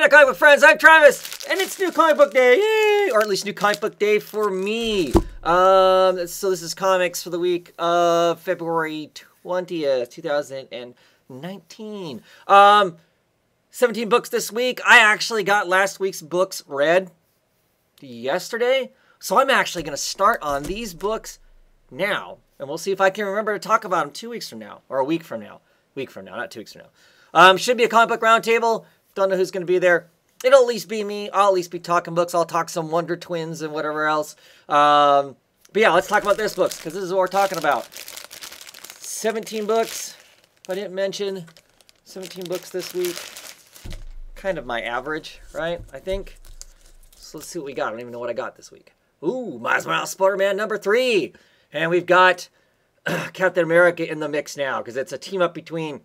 Alright, comic book friends, I'm Travis, and it's New Comic Book Day, yay! Or at least New Comic Book Day for me. So this is comics for the week of February 20th, 2019. 17 books this week. I actually got last week's books read yesterday, so I'm actually going to start on these books now, and we'll see if I can remember to talk about them 2 weeks from now, or a week from now. Week from now, not 2 weeks from now. Should be a comic book roundtable. Don't know who's going to be there. It'll at least be me. I'll at least be talking books. I'll talk some Wonder Twins and whatever else. But yeah, let's talk about this books, because this is what we're talking about. 17 books. If I didn't mention 17 books this week. Kind of my average, right? I think. So let's see what we got. I don't even know what I got this week. Ooh, Miles Morales Spider-Man number 3. And we've got Captain America in the mix now, because it's a team up between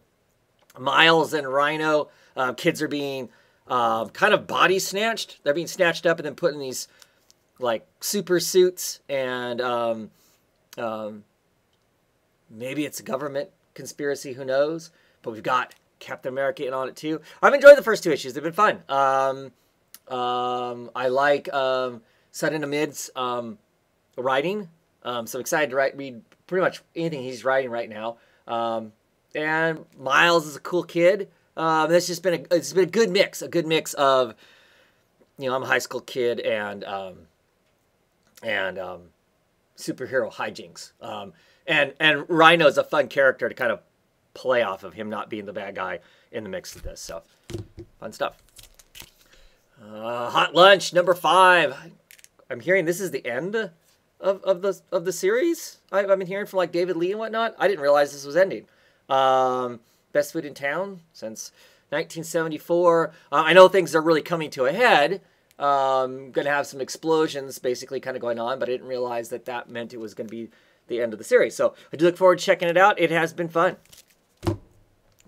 Miles and Rhino. Kids are being kind of body snatched. They're being snatched up and then put in these like super suits, and maybe it's a government conspiracy, who knows? But we've got Captain America in on it too. I've enjoyed the first 2 issues. They've been fun. I like Sudden Amid's writing. So I'm excited to read pretty much anything he's writing right now. And Miles is a cool kid. It's been a good mix of, you know, I'm a high school kid and superhero hijinks. And Rhino's a fun character to kind of play off of, him not being the bad guy in the mix of this. So fun stuff. Hot Lunch number 5. I'm hearing this is the end of the series. I've been hearing from like David Lee and whatnot. I didn't realize this was ending. Best food in town since 1974. I know things are really coming to a head. Going to have some explosions basically kind of going on, but I didn't realize that that meant it was going to be the end of the series. So I do look forward to checking it out. It has been fun.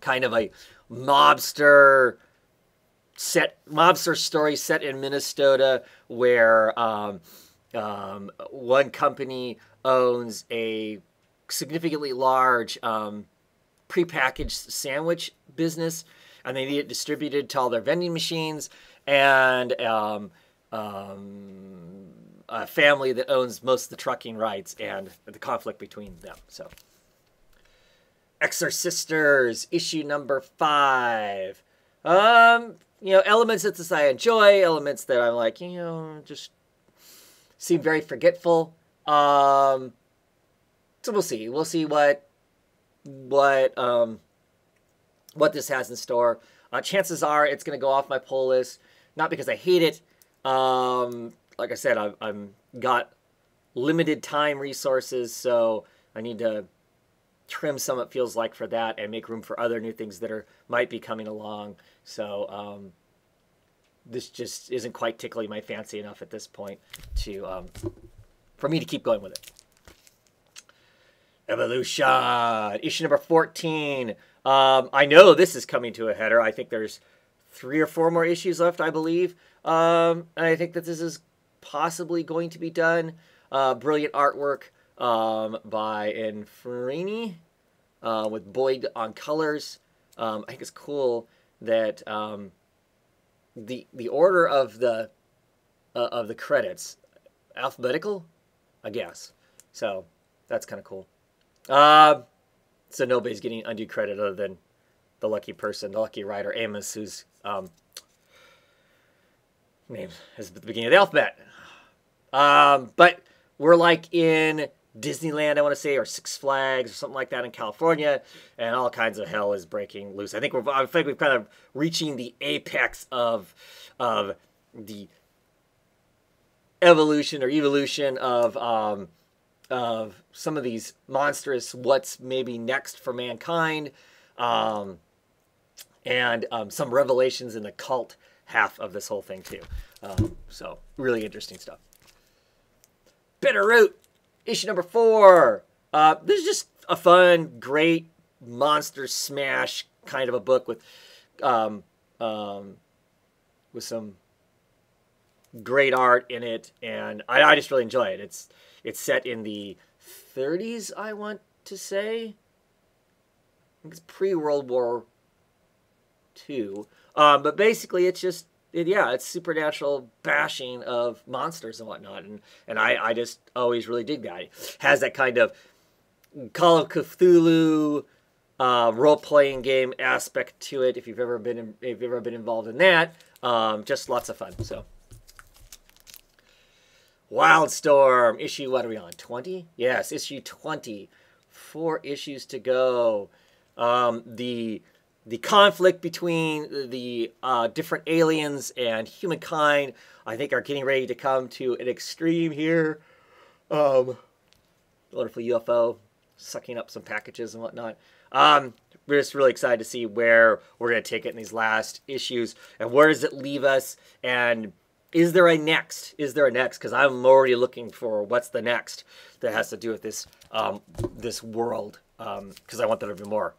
Kind of a mobster story set in Minnesota, where one company owns a significantly large prepackaged sandwich business, and they need it distributed to all their vending machines, and a family that owns most of the trucking rights and the conflict between them. So Exorcisters issue number 5. You know, elements that I enjoy, elements that I'm like, you know, just seem very forgetful. So we'll see. We'll see what this has in store. Chances are it's going to go off my pull list, not because I hate it. Like I said, I'm got limited time resources, so I need to trim some, it feels like, for that, and make room for other new things that might be coming along. So this just isn't quite tickling my fancy enough at this point to for me to keep going with it. Evolution, issue number 14. I know this is coming to a header. I think there's 3 or 4 more issues left, I believe. And I think that this is possibly going to be done. Brilliant artwork by Inferini with Boyd on colors. I think it's cool that the order of the credits, alphabetical, I guess. So that's kind of cool. So nobody's getting undue credit other than the lucky person, the lucky writer, Amos, whose name is at the beginning of the alphabet. But we're like in Disneyland, I want to say, or Six Flags, or something like that in California, and all kinds of hell is breaking loose. I think we've kind of reaching the apex of the evolution of some of these monstrous what's maybe next for mankind, and some revelations in the cult half of this whole thing too. So really interesting stuff. Bitterroot, issue number 4. This is just a fun, great monster smash kind of a book with some great art in it, and I just really enjoy it. It's set in the 30s, I want to say. I think it's pre-World War II. But basically, it's yeah, it's supernatural bashing of monsters and whatnot, and I just always really dig that. It has that kind of Call of Cthulhu role-playing game aspect to it. If you've ever been involved in that, just lots of fun. So, Wildstorm issue. What are we on? 20? Yes, issue 20. 4 issues to go. The conflict between the different aliens and humankind, I think, are getting ready to come to an extreme here. Wonderful UFO sucking up some packages and whatnot. We're just really excited to see where we're going to take it in these last issues, and where does it leave us, and is there a next? Is there a next? Because I'm already looking for what's the next that has to do with this this world, because I want there to be more,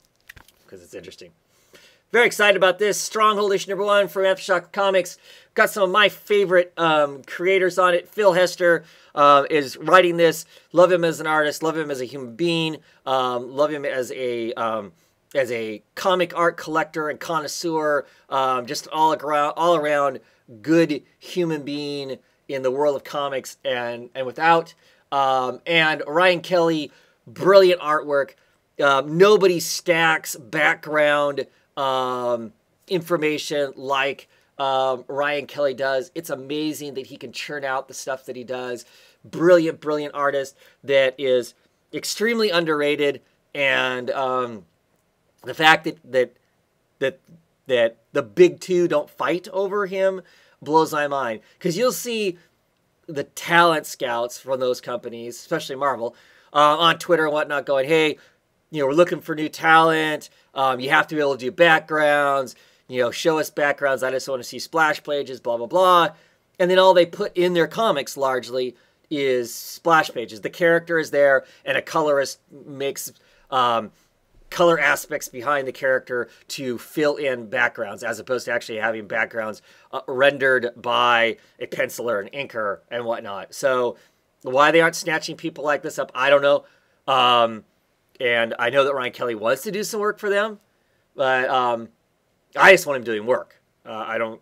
because it's interesting. Very excited about this. Stronghold issue number 1 from Aftershock Comics. Got some of my favorite creators on it. Phil Hester is writing this. Love him as an artist. Love him as a human being. Love him as a comic art collector and connoisseur. Just all around good human being in the world of comics and without. And Ryan Kelly, brilliant artwork. Nobody stacks background information like Ryan Kelly does. It's amazing that he can churn out the stuff that he does. Brilliant, brilliant artist that is extremely underrated, and the fact that the big two don't fight over him blows my mind. Because you'll see the talent scouts from those companies, especially Marvel, on Twitter and whatnot, going, "Hey, we're looking for new talent. You have to be able to do backgrounds. Show us backgrounds. I just want to see splash pages, blah, blah, blah." And then all they put in their comics largely is splash pages. The character is there, and a colorist makes color aspects behind the character to fill in backgrounds, as opposed to actually having backgrounds rendered by a penciler and inker and whatnot. So why they aren't snatching people like this up, I don't know. And I know that Ryan Kelly wants to do some work for them, but I just want him doing work. I'm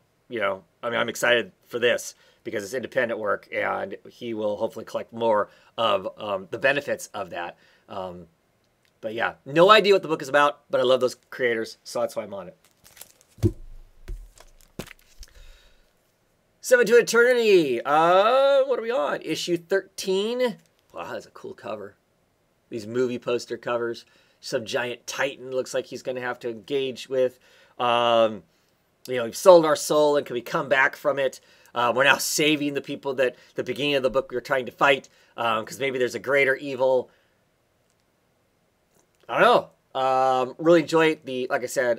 excited for this because it's independent work, and he will hopefully collect more of the benefits of that. But yeah, no idea what the book is about, but I love those creators, so that's why I'm on it. 7 to Eternity. What are we on? Issue 13. Wow, that's a cool cover. These movie poster covers. Some giant titan looks like he's going to have to engage with. We've sold our soul, and can we come back from it? We're now saving the people that the beginning of the book we were trying to fight, because maybe there's a greater evil. I don't know. Really enjoy it. Like I said,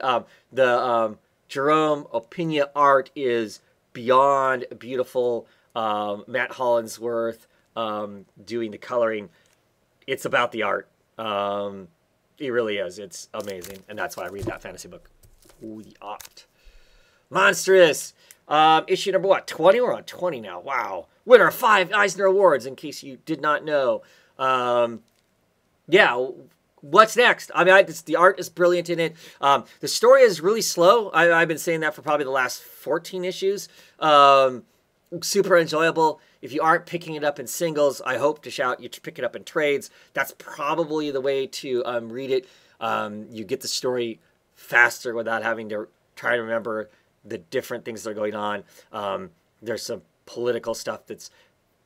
the Jerome Opeña art is beyond beautiful. Matt Hollinsworth doing the coloring. It's about the art. It really is. It's amazing, and that's why I read that fantasy book. Ooh, the art. Monstrous. Issue number what? 20? We're on 20 now. Wow. Winner of 5 Eisner Awards, in case you did not know. Yeah. What's next? I mean, the art is brilliant in it. The story is really slow. I've been saying that for probably the last 14 issues. Super enjoyable. If you aren't picking it up in singles, I hope to shout you to pick it up in trades. That's probably the way to read it. You get the story faster without having to try to remember the different things that are going on. There's some political stuff that's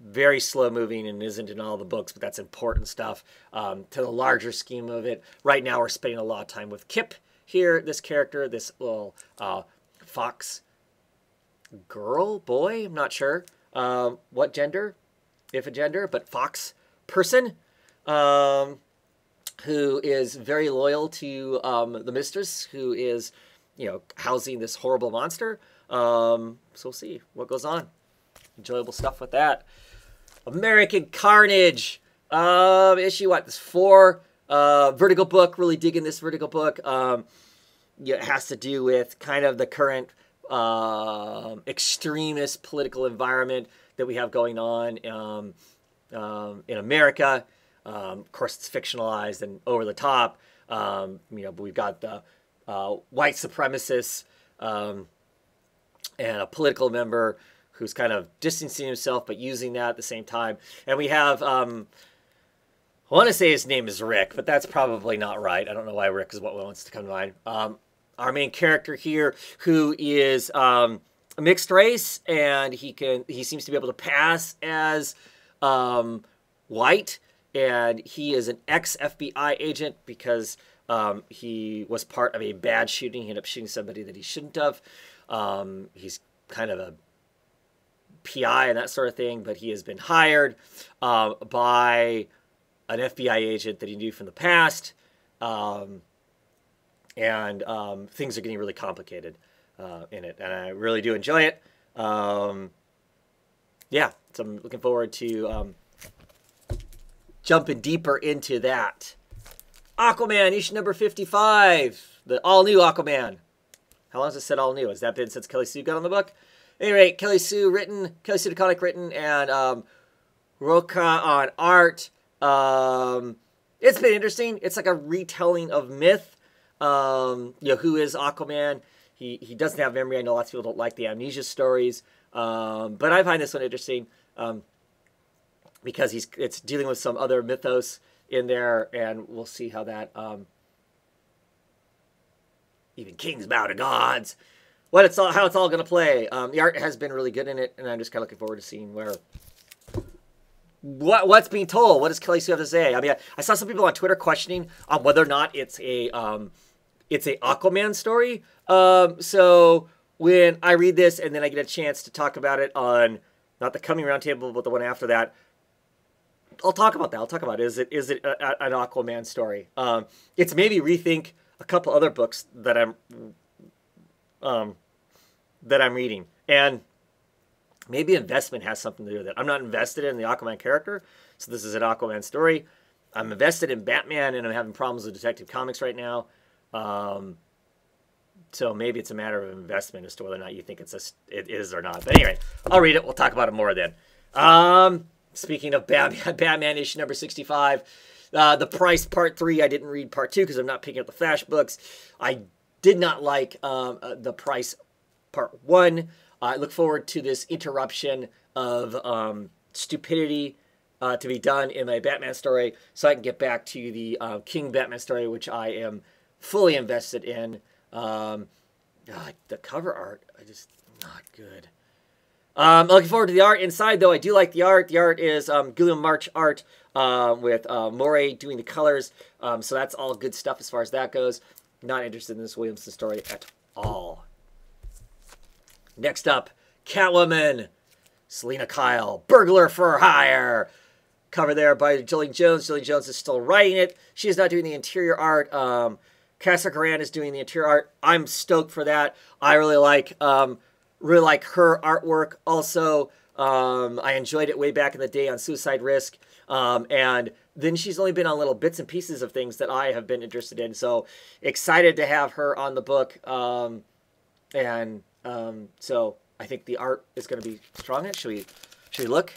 very slow moving and isn't in all the books, but that's important stuff to the larger scheme of it. Right now we're spending a lot of time with Kip here, this character, this little fox girl, boy, I'm not sure what gender, if a gender, but fox person who is very loyal to the mistress, who is, housing this horrible monster. So we'll see what goes on. Enjoyable stuff with that. American Carnage. Issue what? This 4. Vertigo book. Really digging this Vertigo book. It has to do with kind of the current extremist political environment that we have going on in America. Of course, it's fictionalized and over the top. But we've got the white supremacists and a political member who's kind of distancing himself but using that at the same time. And we have, I want to say his name is Rick, but that's probably not right. I don't know why Rick is what wants to come to mind. Our main character here, who is a mixed race, and he seems to be able to pass as white, and he is an ex-FBI agent because he was part of a bad shooting. He ended up shooting somebody that he shouldn't have. He's kind of a PI and that sort of thing, but he has been hired by an FBI agent that he knew from the past, and things are getting really complicated in it, and I really do enjoy it. Yeah, so I'm looking forward to jumping deeper into that. Aquaman, issue number 55, the all-new Aquaman. How long has it said all new? Has that been since Kelly Sue got on the book? At any rate, Kelly Sue DeConnick written, and Roca on art. It's been interesting. It's like a retelling of myth. Who is Aquaman? He doesn't have memory. I know lots of people don't like the amnesia stories, but I find this one interesting because it's dealing with some other mythos in there, and we'll see how that even kings bow to gods. How it's all going to play. The art has been really good in it, and I'm just kind of looking forward to seeing what's being told. What does Kelly Sue have to say? I mean, I saw some people on Twitter questioning on whether or not it's a Aquaman story. So when I read this and then I get a chance to talk about it on not the coming roundtable, but the one after that, I'll talk about that. I'll talk about it. Is it an Aquaman story? It's maybe rethink a couple other books that I'm reading, and maybe investment has something to do with it. I'm not invested in the Aquaman character, so this is an Aquaman story. I'm invested in Batman, and I'm having problems with Detective Comics right now. So maybe it's a matter of investment as to whether or not you think it is or not. But anyway, I'll read it. We'll talk about it more then. Speaking of Batman issue number 65, The Price Part 3. I didn't read Part 2 because I'm not picking up the Flash books. I did not like The Price Part 1. I look forward to this interruption of stupidity to be done in my Batman story so I can get back to the King Batman story, which I am fully invested in. The cover art, not good. Looking forward to the art inside, though. I do like the art. The art is Guillaume March art with Morey doing the colors. So that's all good stuff as far as that goes. Not interested in this Williamson story at all. Next up, Catwoman, Selena Kyle, Burglar for Hire. Cover there by Jillian Jones. Jillian Jones is still writing it. She is not doing the interior art. Casa Grant is doing the interior art. I'm stoked for that. I really like her artwork. Also, I enjoyed it way back in the day on Suicide Risk. And then she's only been on little bits and pieces of things that I have been interested in. So excited to have her on the book. So I think the art is going to be strong. Should we look?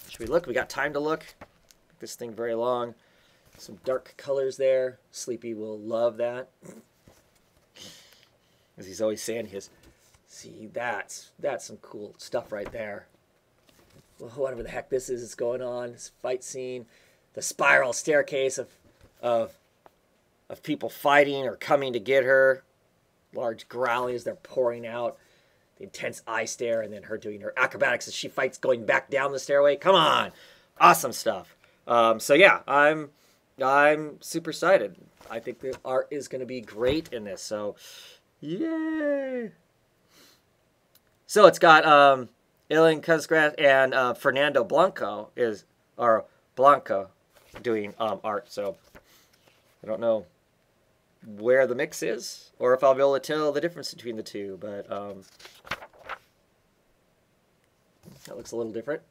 Should we look? We got time to look. Make this thing very long. Some dark colors there. Sleepy will love that. As he's always saying, see, that's some cool stuff right there. Well, whatever the heck this is going on. This fight scene. The spiral staircase of people fighting or coming to get her. Large growling as they're pouring out. The intense eye stare, and then her doing her acrobatics as she fights going back down the stairway. Come on. Awesome stuff. So yeah, I'm super excited. I think the art is going to be great in this. So, yay! So it's got Ellen Kuzgrat and Fernando Blanco doing art. So I don't know where the mix is or if I'll be able to tell the difference between the two, but that looks a little different.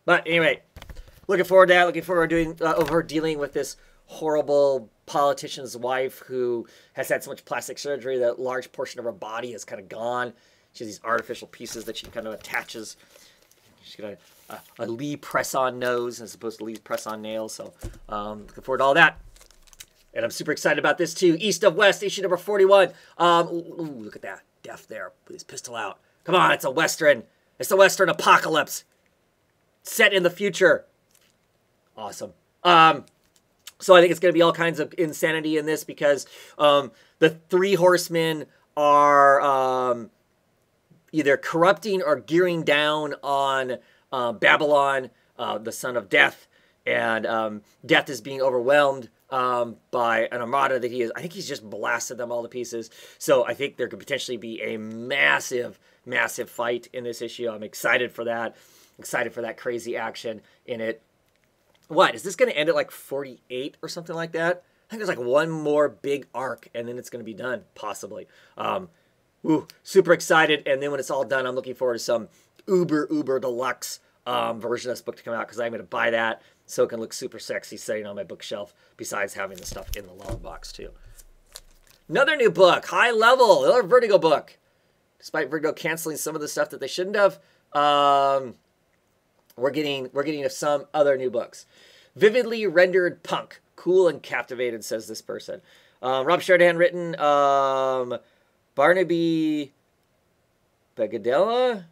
But anyway, looking forward to that. Looking forward to her dealing with this horrible politician's wife who has had so much plastic surgery that a large portion of her body is kind of gone. She has these artificial pieces that she kind of attaches. She's got a Lee press-on nose as opposed to Lee press-on nails. So looking forward to all that. And I'm super excited about this too. East of West, issue number 41. Ooh, look at that. Death there with his pistol out. Come on, it's a Western. It's the Western apocalypse. Set in the future. Awesome. So I think it's going to be all kinds of insanity in this because the three horsemen are either corrupting or gearing down on Babylon, the son of Death. And Death is being overwhelmed by an armada that I think he's just blasted them all to pieces. So I think there could potentially be a massive, massive fight in this issue. I'm excited for that. Excited for that crazy action in it. What, is this going to end at like 48 or something like that? I think there's like one more big arc and then it's going to be done, possibly. Super excited. And then when it's all done, I'm looking forward to some uber deluxe version of this book to come out because I'm going to buy that so it can look super sexy sitting on my bookshelf besides having the stuff in the long box too. Another new book, High Level, another Vertigo book. Despite Vertigo canceling some of the stuff that they shouldn't have, we're getting some other new books. Vividly rendered punk, cool and captivated, says this person. Rob Sheridan written, Barnaby Bagadella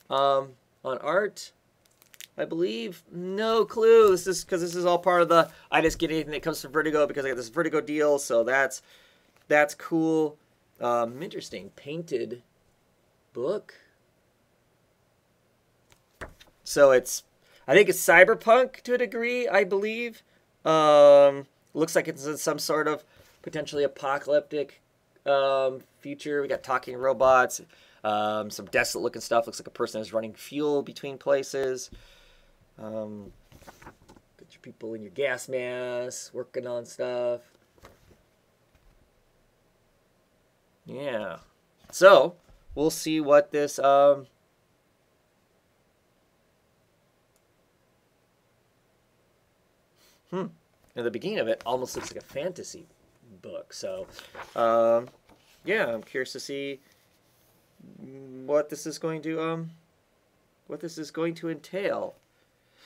on art, I believe. No clue. This is because this is all part of the I just get anything that comes from Vertigo because I got this Vertigo deal, so that's cool. Interesting painted book. So I think it's cyberpunk to a degree, I believe. Looks like it's in some sort of potentially apocalyptic future. We got talking robots, some desolate looking stuff. Looks like a person is running fuel between places. Got your people in your gas masks working on stuff. Yeah. So we'll see what this in the beginning of it almost looks like a fantasy book. So yeah, I'm curious to see what this is going to entail.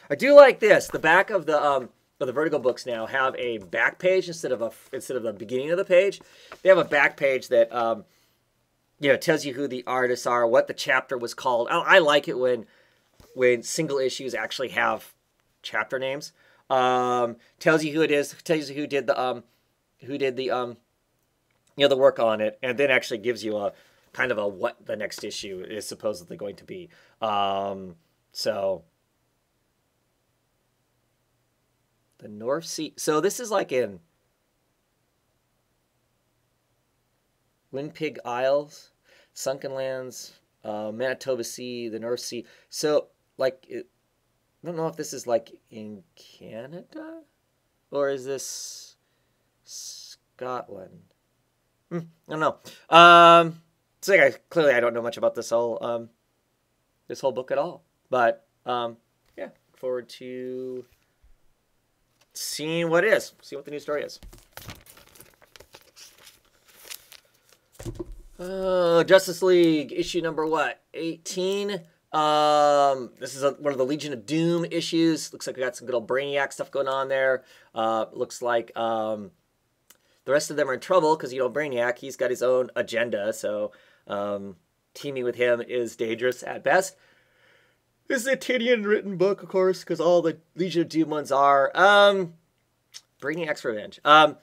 I do like this. The back of the Vertigo books now have a back page instead of the beginning of the page. They have a back page that tells you who the artists are, what the chapter was called. I like it when single issues actually have chapter names. Tells you who it is, tells you who did the the work on it, and then actually gives you a kind of a what the next issue is supposedly going to be. So the North Sea. So this is like in Windpig Isles, Sunken Lands, Manitoba Sea, the North Sea. So like I don't know if this is like in Canada or is this Scotland? I don't know. So clearly I don't know much about this whole book at all. But yeah, look forward to seeing what the new story is. Justice League issue number 18. This is one of the Legion of Doom issues. Looks like we got some good old Brainiac stuff going on there. Looks like the rest of them are in trouble because Brainiac, he's got his own agenda. So teaming with him is dangerous at best. This is a Tynion written book, of course, because all the Legion of Doom ones are. Brainiac's Revenge. I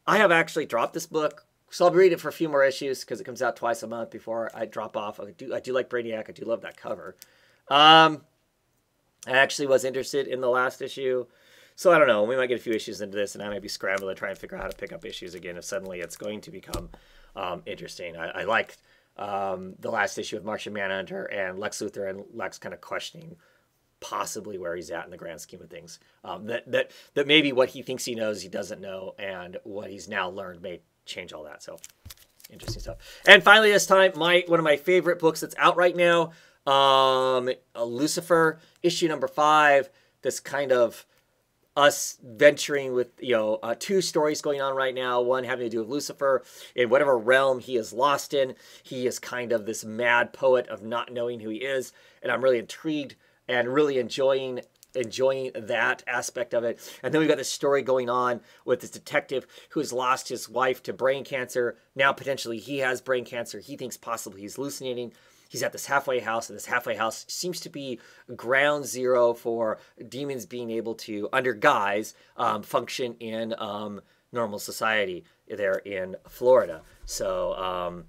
have actually dropped this book. So I'll read it for a few more issues because it comes out twice a month before I drop off. I do like Brainiac. I do love that cover. I actually was interested in the last issue. So I don't know. We might get a few issues into this and I might be scrambling to try and figure out how to pick up issues again if suddenly it's going to become interesting. I liked the last issue with Martian Manhunter and Lex Luthor and Lex kind of questioning possibly where he's at in the grand scheme of things. That maybe what he thinks he knows he doesn't know and what he's now learned may change all that. So interesting stuff. And finally this time, one of my favorite books that's out right now, Lucifer, issue number 5. This kind of us venturing with, two stories going on right now. One having to do with Lucifer in whatever realm he is lost in. He is kind of this mad poet of not knowing who he is. And I'm really intrigued and really enjoying enjoying that aspect of it. And then we've got this story going on with this detective who has lost his wife to brain cancer. Now potentially he has brain cancer. He thinks possibly he's hallucinating. He's at this halfway house, and this halfway house seems to be ground zero for demons being able to, under guise, function in normal society there in Florida. So,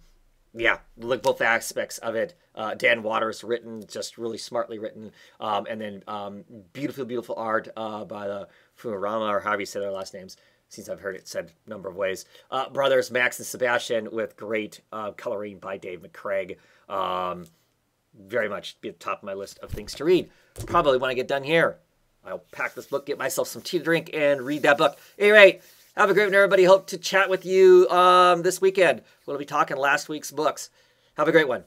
yeah, look, both aspects of it. Dan Waters written, just really smartly written. And then beautiful, beautiful art by the Furama, or however you say their last names, since I've heard it said a number of ways. Brothers Max and Sebastian with great coloring by Dave McCraig. Very much be at the top of my list of things to read. Probably when I get done here, I'll pack this book, get myself some tea to drink, and read that book. Anyway, have a great one, everybody. Hope to chat with you this weekend. We'll be talking last week's books. Have a great one.